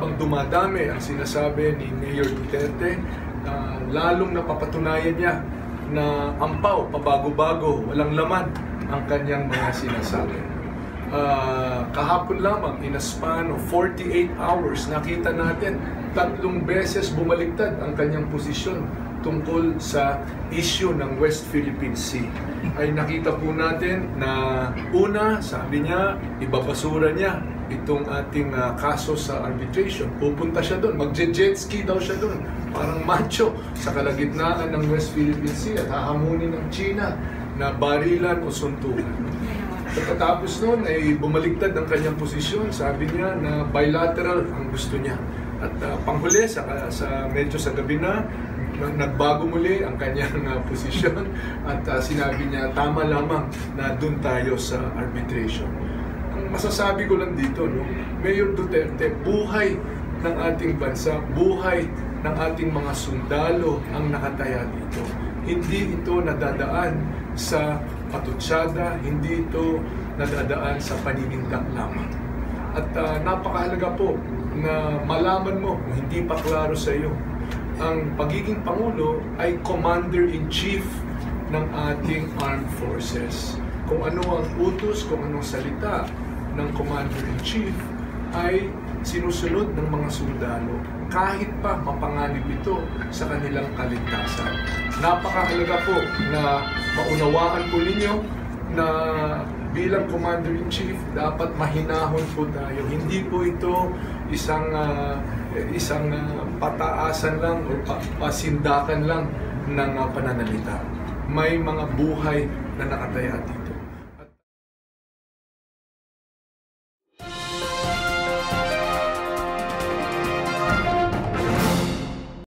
habang dumadami ang sinasabi ni Mayor Duterte, lalong napapatunayan niya na ampaw, pabago-bago, walang laman ang kanyang mga sinasabi. Kahapon lamang, in a span of 48 hours, nakita natin 3 beses bumaliktad ang kanyang posisyon tungkol sa issue ng West Philippine Sea. Ay nakita po natin na una, sabi niya, ibabasura niya itong ating kaso sa arbitration. Pupunta siya doon, magje-jet ski daw siya doon, parang macho sa kalagitnaan ng West Philippine Sea at hahamunin ng China na barilan o suntukan. Pagkatapos noon ay bumaliktad ang kanyang posisyon, sabi niya na bilateral ang gusto niya. At panghuli, medyo sa gabi na, nagbago muli ang kanyang posisyon at sinabi niya tama lamang na doon tayo sa arbitration. Ang masasabi ko lang dito, no, Mayor Duterte, buhay ng ating bansa, buhay ng ating mga sundalo ang nakataya dito. Hindi ito nadadaan sa patutsada, hindi ito nadadaan sa paninindak lamang. At napakahalaga po na malaman mo kung hindi pa klaro sa iyo, ang pagiging Pangulo ay Commander-in-Chief ng ating Armed Forces. Kung ano ang utos, kung anong salita ng Commander-in-Chief ay sinusunod ng mga sundalo, kahit pa mapanganib ito sa kanilang kaligtasan. Napakahalaga po na maunawaan po ninyo na bilang Commander-in-Chief, dapat mahinahon po tayo. Hindi po ito isang pataasan lang o pasindakan lang ng pananalita. May mga buhay na nakataya dito.